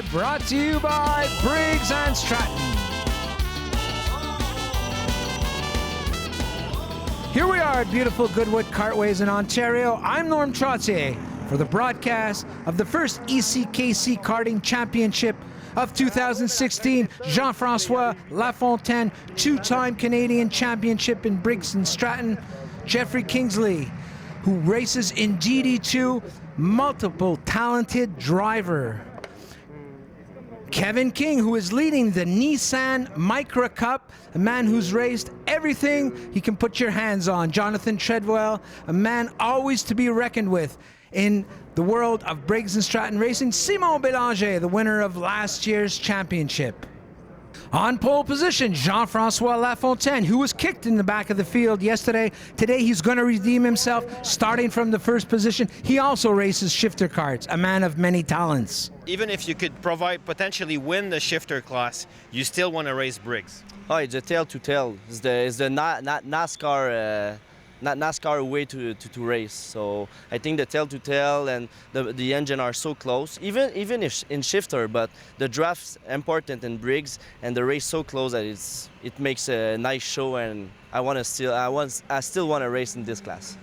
Start, brought to you by Briggs and Stratton. Here we are at beautiful Goodwood Cartways in Ontario. I'm Norm Trottier for the broadcast of the first ECKC Karting Championship of 2016. Jean-Francois Lafontaine, two-time Canadian championship in Briggs and Stratton. Jeffrey Kingsley, who races in GD2, multiple talented driver. Kevin King, who is leading the Nissan Micra Cup, a man who's raced everything he can put your hands on. Jonathan Treadwell, a man always to be reckoned with in the world of Briggs and Stratton racing. Simon Bélanger, the winner of last year's championship. On pole position, Jean-Francois Lafontaine, who was kicked in the back of the field yesterday. Today he's going to redeem himself, starting from the first position. He also races shifter karts, a man of many talents. Even if you could potentially win the shifter class, you still want to race Briggs. Oh, it's a tail-to-tail. It's the NASCAR way to race. So I think the tail-to-tail and the engine are so close, even if in shifter, but the draft's important in Briggs and the race so close that it makes a nice show, and I still want to race in this class.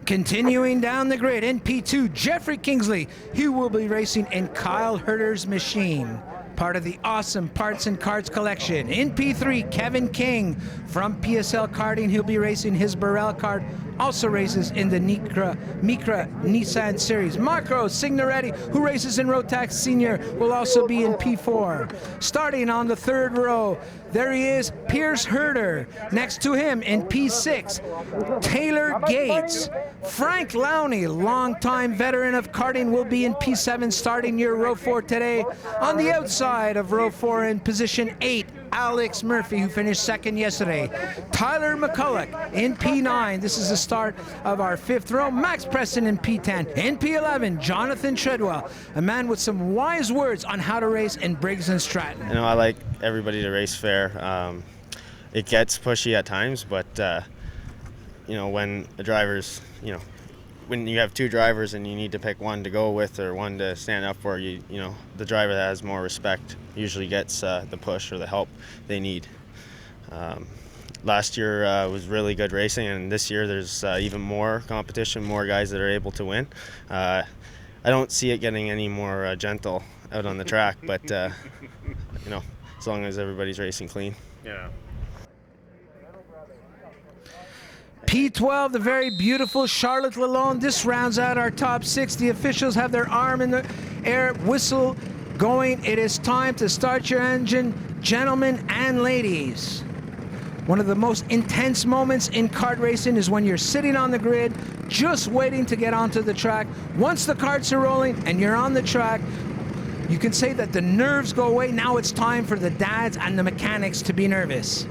Continuing down the grid in P2, Jeffrey Kingsley. He will be racing in Kyle Herter's machine, part of the awesome Parts and Carts collection. In P3, Kevin King from PSL Karting. He'll be racing his Burrell kart. Also races in the Micra Nissan Series. Marco Signoretti, who races in Rotax Senior, will also be in P4. Starting on the third row, there he is, Pierce Herter. Next to him in P6, Taylor Gates. Frank Lowney, longtime veteran of karting, will be in P7 starting near row 4 today. On the outside of row 4 in position 8, Alex Murphy, who finished second yesterday. Tyler McCulloch in P9. This is the start of our fifth row. Max Preston in P10. In P11, Jonathan Treadwell, a man with some wise words on how to race in Briggs and Stratton. You know, I like everybody to race fair. It gets pushy at times, but you know, when the drivers, when you have two drivers and you need to pick one to go with or one to stand up for, you know, the driver that has more respect usually gets the push or the help they need. Last year was really good racing, and this year there's even more competition, more guys that are able to win. I don't see it getting any more gentle out on the track, but you know, as long as everybody's racing clean. Yeah. P12, the very beautiful Charlotte Lalonde. This rounds out our top 6. The officials have their arm in the air, whistle going. It is time to start your engine, gentlemen and ladies. One of the most intense moments in kart racing is when you're sitting on the grid, just waiting to get onto the track. Once the karts are rolling and you're on the track, you can say that the nerves go away. Now it's time for the dads and the mechanics to be nervous.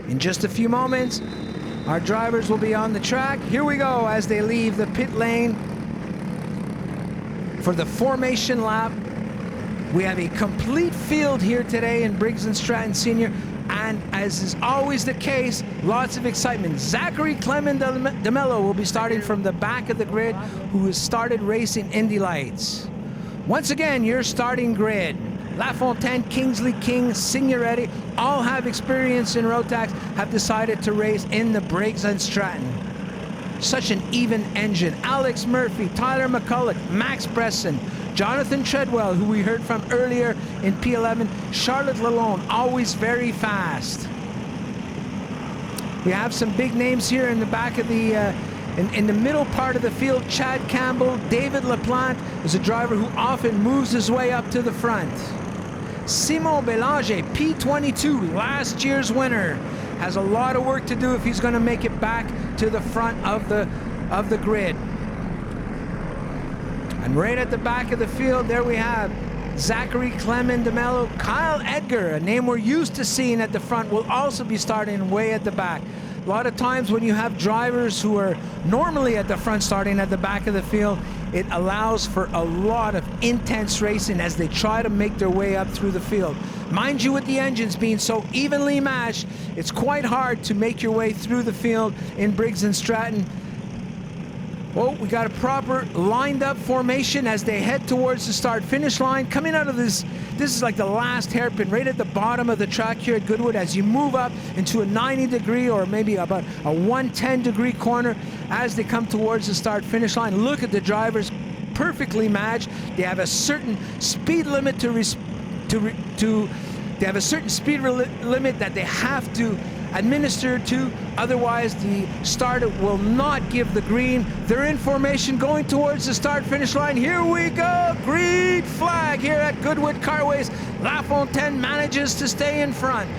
In just a few moments, our drivers will be on the track. Here we go as they leave the pit lane for the formation lap. We have a complete field here today in Briggs and Stratton Senior, and as is always the case, lots of excitement. Zachary Clement DeMello will be starting from the back of the grid, who has started racing Indy Lights. Once again, your starting grid: Lafontaine, Kingsley, King, Signoretti, all have experience in Rotax, have decided to race in the Briggs and Stratton. Such an even engine. Alex Murphy, Tyler McCulloch, Max Preston, Jonathan Treadwell, who we heard from earlier in P11, Charlotte Lalonde, always very fast. We have some big names here in the back of the in the middle part of the field. Chad Campbell, David LaPlante is a driver who often moves his way up to the front. Simon Bélanger, P22, last year's winner, has a lot of work to do if he's going to make it back to the front of the grid. And right at the back of the field, there we have Zachary Clement DeMello. Kyle Edgar, a name we're used to seeing at the front, will also be starting way at the back. A lot of times when you have drivers who are normally at the front starting at the back of the field, it allows for a lot of intense racing as they try to make their way up through the field. Mind you, with the engines being so evenly matched, it's quite hard to make your way through the field in Briggs and Stratton. Oh, we got a proper lined up formation as they head towards the start-finish line. Coming out of this is like the last hairpin right at the bottom of the track here at Goodwood as you move up into a 90-degree or maybe about a 110-degree corner as they come towards the start-finish line. Look at the drivers, perfectly matched. They have a certain speed limit they have a certain speed limit that they have to administer to, otherwise the starter will not give the green. They're in formation going towards the start-finish line. Here we go, green flag here at Goodwood Carways. LaFontaine manages to stay in front.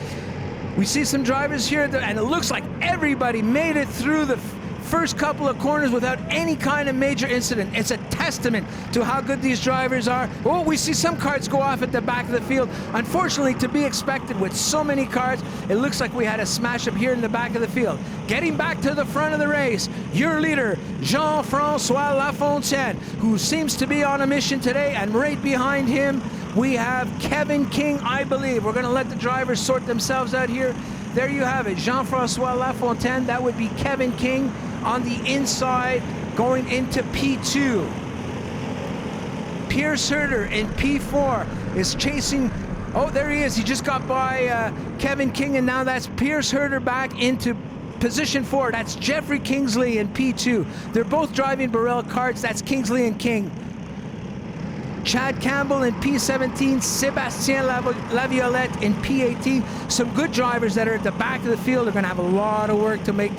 We see some drivers here, and it looks like everybody made it through the first couple of corners without any kind of major incident. It's a testament to how good these drivers are. Oh, we see some carts go off at the back of the field. Unfortunately, to be expected with so many carts, it looks like we had a smash up here in the back of the field. Getting back to the front of the race, your leader, Jean-Francois Lafontaine, who seems to be on a mission today, and right behind him, we have Kevin King, I believe. We're going to let the drivers sort themselves out here. There you have it, Jean-Francois Lafontaine. That would be Kevin King on the inside going into P2. Pierce Herter in P4 is chasing. Oh, there he is. He just got by Kevin King, and now that's Pierce Herter back into position 4. That's Jeffrey Kingsley in P2. They're both driving Burrell carts. That's Kingsley and King. Chad Campbell in P17, Sébastien Laviolette in P18. Some good drivers that are at the back of the field are going to have a lot of work to make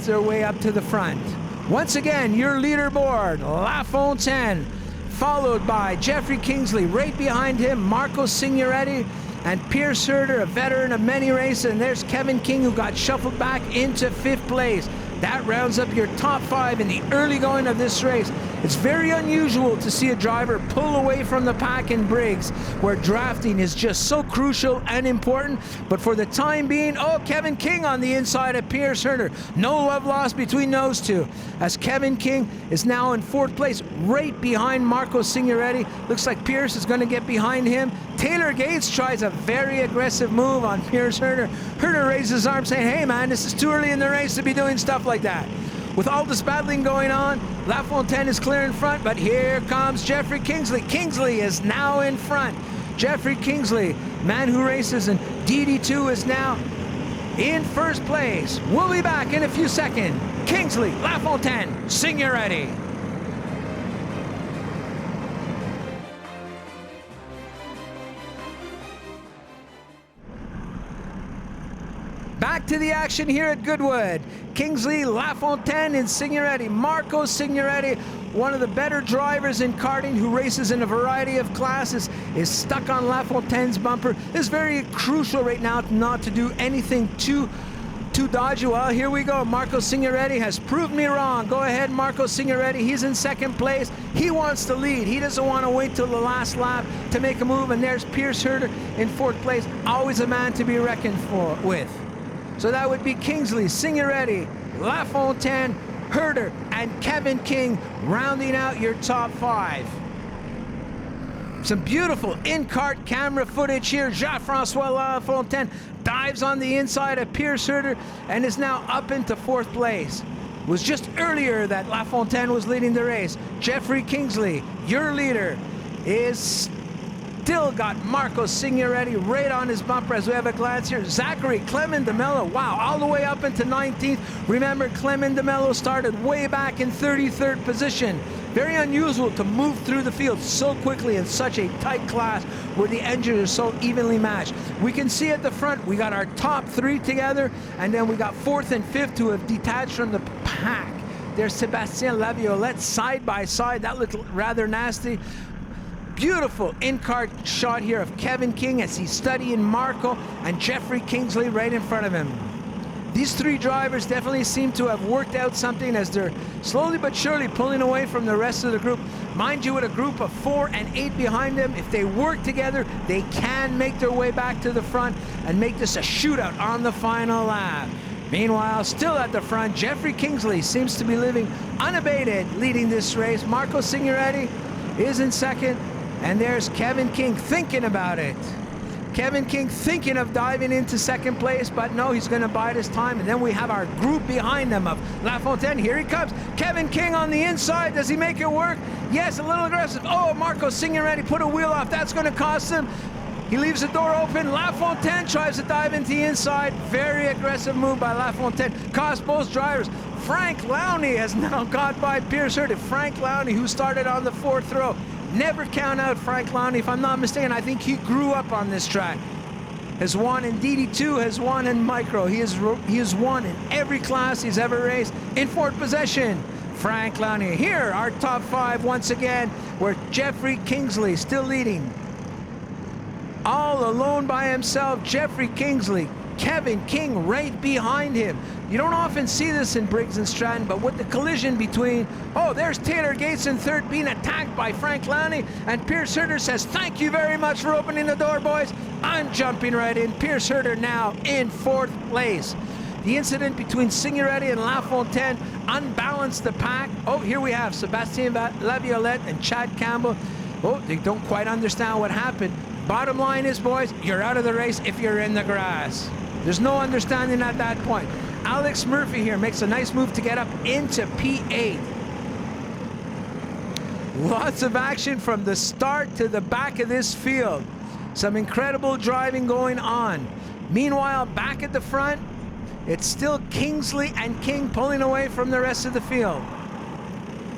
their way up to the front. Once again, your leaderboard, Lafontaine, followed by Jeffrey Kingsley. Right behind him, Marco Signoretti and Pierce Herter, a veteran of many races. And there's Kevin King, who got shuffled back into 5th place. That rounds up your top 5 in the early going of this race. It's very unusual to see a driver pull away from the pack in Briggs, where drafting is just so crucial and important. But for the time being, oh, Kevin King on the inside of Pierce Herter. No love lost between those two, as Kevin King is now in 4th place, right behind Marco Signoretti. Looks like Pierce is going to get behind him. Taylor Gates tries a very aggressive move on Pierce Herter. Herter raises his arm saying, hey man, this is too early in the race to be doing stuff like that. With all this battling going on, Lafontaine is clear in front, but here comes Jeffrey Kingsley. Kingsley is now in front. Jeffrey Kingsley, man who races in DD2, is now in 1st place. We'll be back in a few seconds. Kingsley, Lafontaine, Signoretti. Back to the action here at Goodwood. Kingsley, Lafontaine, and Signoretti. Marco Signoretti, one of the better drivers in karting who races in a variety of classes, is stuck on Lafontaine's bumper. It's very crucial right now not to do anything too dodgy. Well, here we go. Marco Signoretti has proved me wrong. Go ahead, Marco Signoretti. He's in 2nd place. He wants to lead. He doesn't want to wait till the last lap to make a move. And there's Pierce Herter in 4th place. Always a man to be reckoned with. So that would be Kingsley, Signoretti, Lafontaine, Herter, and Kevin King rounding out your top 5. Some beautiful in-kart camera footage here. Jean-Francois Lafontaine dives on the inside of Pierce Herter and is now up into 4th place. It was just earlier that Lafontaine was leading the race. Jeffrey Kingsley, your leader, is still got Marco Signoretti right on his bumper as we have a glance here. Zachary Clement de Mello, wow, all the way up into 19th. Remember, Clement de Mello started way back in 33rd position. Very unusual to move through the field so quickly in such a tight class where the engines are so evenly matched. We can see at the front, we got our top 3 together, and then we got 4th and 5th who have detached from the pack. There's Sébastien Laviolette side by side. That looked rather nasty. Beautiful in-kart shot here of Kevin King as he's studying Marco, and Jeffrey Kingsley right in front of him. These 3 drivers definitely seem to have worked out something as they're slowly but surely pulling away from the rest of the group. Mind you, with a group of 4 and 8 behind them, if they work together, they can make their way back to the front and make this a shootout on the final lap. Meanwhile, still at the front, Jeffrey Kingsley seems to be living unabated, leading this race. Marco Signoretti is in 2nd. And there's Kevin King thinking about it. Kevin King thinking of diving into second place, but no, he's going to bide his time. And then we have our group behind them of LaFontaine. Here he comes. Kevin King on the inside. Does he make it work? Yes, a little aggressive. Oh, Marco Signoretti put a wheel off. That's going to cost him. He leaves the door open. LaFontaine tries to dive into the inside. Very aggressive move by LaFontaine. Cost both drivers. Frank Lowney has now got by Pierce Herta. Frank Lowney, who started on the 4th row. Never count out Frank Lowney. If I'm not mistaken, I think he grew up on this track. Has won in DD2, has won in Micro. He has won in every class he's ever raced. In 4th possession, Frank Lowney. Here, our top 5 once again, where Jeffrey Kingsley still leading. All alone by himself, Jeffrey Kingsley. Kevin King right behind him. You don't often see this in Briggs and Stratton, but with the collision between, oh, there's Taylor Gates in 3rd being attacked by Frank Lowney, and Pierce Herta says, thank you very much for opening the door, boys. I'm jumping right in. Pierce Herta now in 4th place. The incident between Signoretti and LaFontaine unbalanced the pack. Oh, here we have Sebastien Laviolette and Chad Campbell. Oh, they don't quite understand what happened. Bottom line is, boys, you're out of the race if you're in the grass. There's no understanding at that point. Alex Murphy here makes a nice move to get up into P8. Lots of action from the start to the back of this field. Some incredible driving going on. Meanwhile, back at the front, it's still Kingsley and King pulling away from the rest of the field.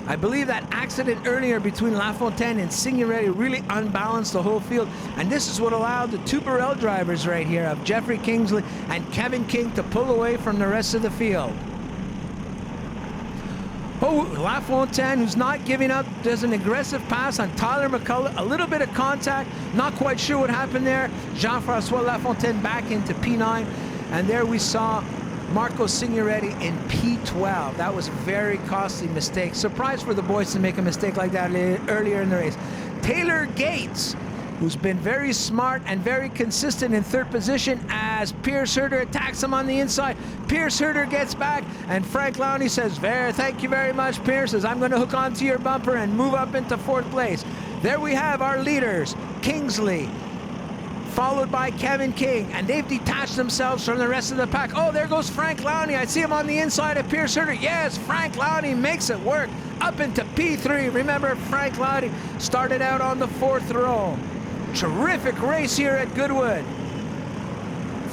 I believe that accident earlier between LaFontaine and Signoretti really unbalanced the whole field, and this is what allowed the 2 Burrell drivers right here of Jeffrey Kingsley and Kevin King to pull away from the rest of the field. Oh, LaFontaine, who's not giving up, does an aggressive pass on Tyler McCullough. A little bit of contact, not quite sure what happened there. Jean-Francois LaFontaine back into P9, and there we saw Marco Signoretti in P12. That was a very costly mistake. Surprised for the boys to make a mistake like that earlier in the race. Taylor Gates, who's been very smart and very consistent in 3rd position as Pierce Herta attacks him on the inside. Pierce Herta gets back, and Frank Lowney says, thank you very much, Pierce, as I'm going to hook onto your bumper and move up into 4th place. There we have our leaders, Kingsley, followed by Kevin King, and they've detached themselves from the rest of the pack. Oh, there goes Frank Lowney. I see him on the inside of Pierce Herta. Yes, Frank Lowney makes it work up into P3. Remember, Frank Lowney started out on the 4th row. Terrific race here at Goodwood.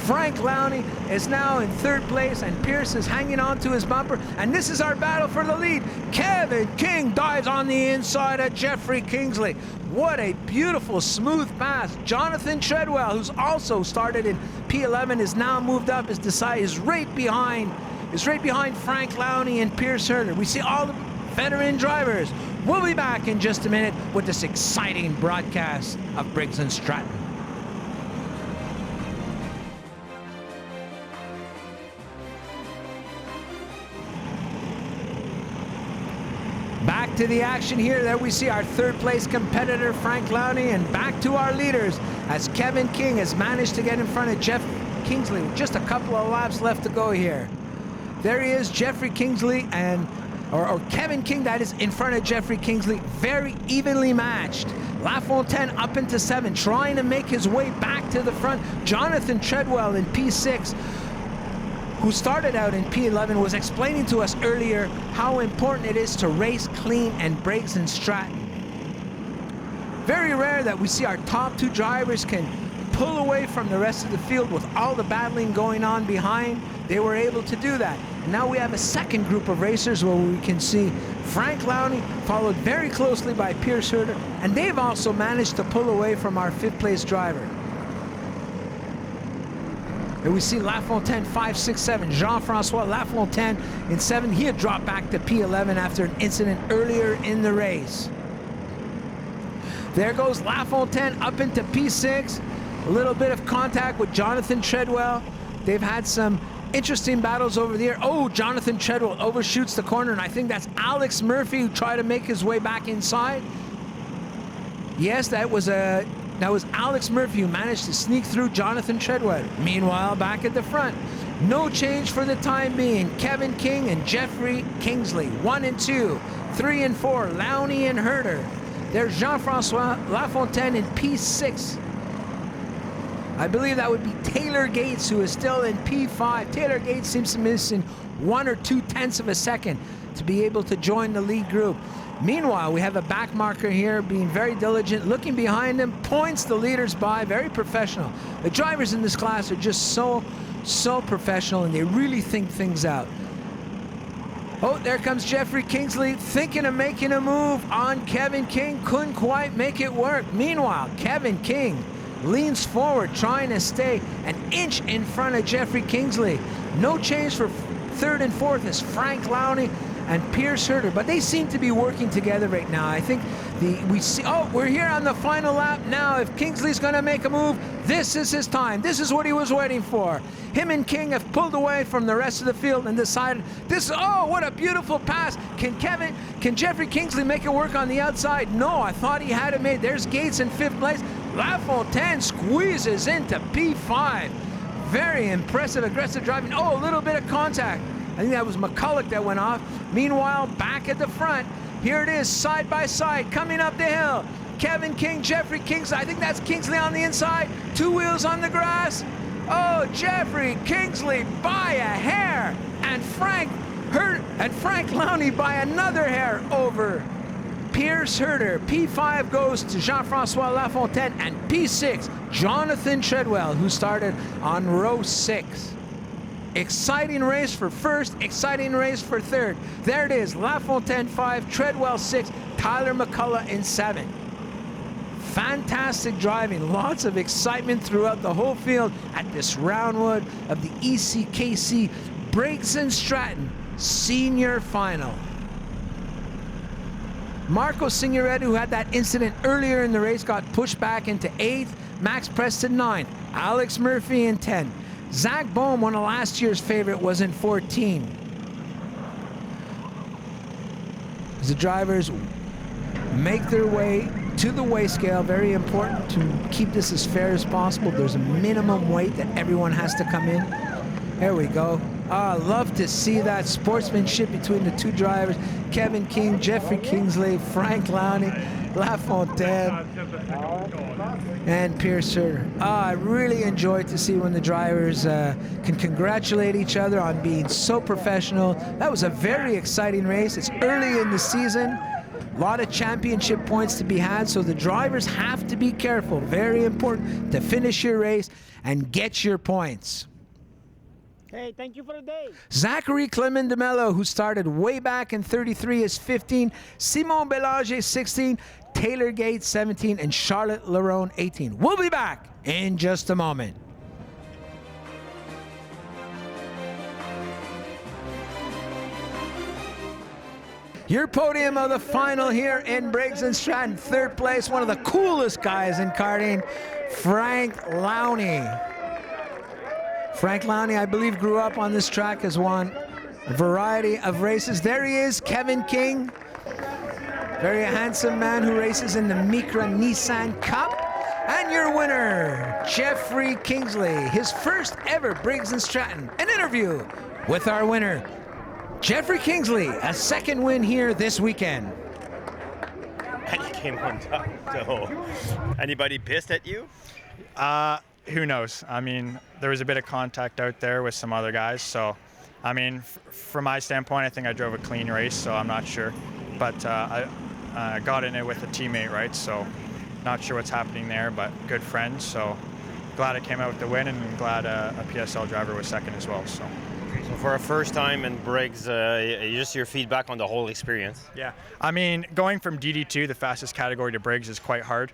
Frank Lowney is now in 3rd place, and Pierce is hanging on to his bumper, and this is our battle for the lead. Kevin King dives on the inside of Jeffrey Kingsley. What a beautiful, smooth pass. Jonathan Treadwell, who's also started in P11, is now moved up, is right behind Frank Lowney and Pierce Herta. We see all the veteran drivers. We'll be back in just a minute with this exciting broadcast of Briggs and Stratton. Back to the action here. There we see our 3rd place competitor, Frank Lowney, and back to our leaders as Kevin King has managed to get in front of Jeff Kingsley with just a couple of laps left to go here. There he is, Jeffrey Kingsley, or Kevin King, that is, in front of Jeffrey Kingsley. Very evenly matched. LaFontaine up into 7, trying to make his way back to the front. Jonathan Treadwell in P6, who started out in P11, was explaining to us earlier how important it is to race clean and Briggs and Stratton. Very rare that we see our top 2 drivers can pull away from the rest of the field with all the battling going on behind. They were able to do that. Now we have a second group of racers where we can see Frank Lowney followed very closely by Pierce Herta, and they've also managed to pull away from our 5th place driver. And we see LaFontaine 5, 6, 7. Jean-Francois LaFontaine in 7. He had dropped back to P11 after an incident earlier in the race. There goes LaFontaine up into P6. A little bit of contact with Jonathan Treadwell. They've had some interesting battles over there. Oh, Jonathan Treadwell overshoots the corner, and I think that's Alex Murphy who tried to make his way back inside. Yes, that was Alex Murphy who managed to sneak through Jonathan Treadwell. Meanwhile, back at the front, no change for the time being. Kevin King and Jeffrey Kingsley, 1 and 2, 3 and 4, Lowney and Herta. There's Jean-Francois LaFontaine in P6. I believe that would be Taylor Gates, who is still in P5. Taylor Gates seems to miss in 1 or 2/10 of a second to be able to join the lead group. Meanwhile, we have a back marker here being very diligent, looking behind him, points the leaders by, very professional. The drivers in this class are just so professional, and they really think things out. Oh, there comes Jeffrey Kingsley, thinking of making a move on Kevin King. Couldn't quite make it work. Meanwhile, Kevin King leans forward, trying to stay an inch in front of Jeffrey Kingsley. No change for third and fourth is Frank Lowney and Pierce Herter, but they seem to be working together right now. I think we're here on the final lap now. If Kingsley's going to make a move, this is his time. This is what he was waiting for. Him and King have pulled away from the rest of the field and decided what a beautiful pass. Can Jeffrey Kingsley make it work on the outside? No, I thought he had it made. There's Gates in 5th place. LaFontaine squeezes into P5. Very impressive, aggressive driving. Oh, a little bit of contact. I think that was McCulloch that went off. Meanwhile, back at the front, here it is, side by side, coming up the hill. Kevin King, Jeffrey Kingsley. I think that's Kingsley on the inside. 2 wheels on the grass. Oh, Jeffrey Kingsley by a hair, and Frank Lowney by another hair over Pierce Herter. P5 goes to Jean-Francois Lafontaine, and P6, Jonathan Treadwell, who started on row 6. Exciting race for first, exciting race for third. There it is, Lafontaine 5, Treadwell 6, Tyler McCullough in 7. Fantastic driving, lots of excitement throughout the whole field at this roundwood of the ECKC Briggs and Stratton Senior Final. Marco Signoretto, who had that incident earlier in the race, got pushed back into 8th. Max Preston 9th. Alex Murphy in 10th. Zach Bohm, one of last year's favorite, was in 14. As the drivers make their way to the weigh scale, very important to keep this as fair as possible. There's a minimum weight that everyone has to come in. There we go. I love to see that sportsmanship between the two drivers. Kevin King, Jeffrey Kingsley, Frank Lowney, LaFontaine, and Pierce Herter. I really enjoy to see when the drivers can congratulate each other on being so professional. That was a very exciting race. It's early in the season. A lot of championship points to be had, so the drivers have to be careful. Very important to finish your race and get your points. Hey, thank you for the day. Zachary Clement de Mello, who started way back in 33, is 15. Simon Belanger, 16. Taylor Gates, 17. And Charlotte Larone, 18. We'll be back in just a moment. Your podium of the final here in Briggs and Stratton. 3rd place, one of the coolest guys in karting, Frank Lowney. Frank Lowney, I believe, grew up on this track, has won a variety of races. There he is, Kevin King. Very handsome man who races in the Micra Nissan Cup. And your winner, Jeffrey Kingsley, his first ever Briggs and Stratton. An interview with our winner, Jeffrey Kingsley, a 2nd win here this weekend. And he came on top, so anybody pissed at you? Who knows? I mean, there was a bit of contact out there with some other guys, so I mean, from my standpoint, I think I drove a clean race, so I'm not sure. But I got in it with a teammate, right? So not sure what's happening there, but good friends. So glad I came out with the win, and glad a PSL driver was 2nd as well. So for a first time in Briggs, just your feedback on the whole experience. Yeah, I mean, going from DD2, the fastest category, to Briggs is quite hard.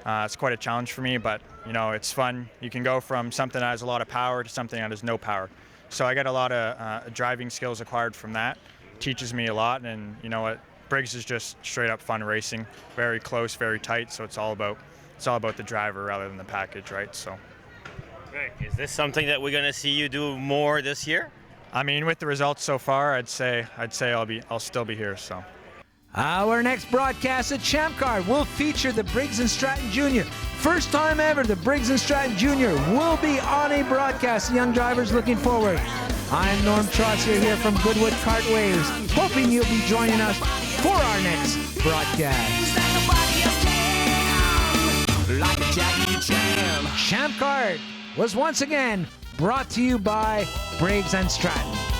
It's quite a challenge for me, but you know, it's fun. You can go from something that has a lot of power to something that has no power. So I got a lot of driving skills acquired from that. Teaches me a lot, and you know what, Briggs is just straight up fun racing. Very close, very tight. So it's all about the driver rather than the package, right? So. Great. Is this something that we're gonna see you do more this year? I mean, with the results so far, I'd say I'll still be here. So. Our next broadcast at Champ Car will feature the Briggs and Stratton Junior. First time ever, the Briggs and Stratton Junior will be on a broadcast. Young drivers looking forward. I'm Norm Trotsier here from Goodwood Kartways, hoping you'll be joining us for our next broadcast. Like a Jackie Chan. Champ Card was once again brought to you by Briggs and Stratton.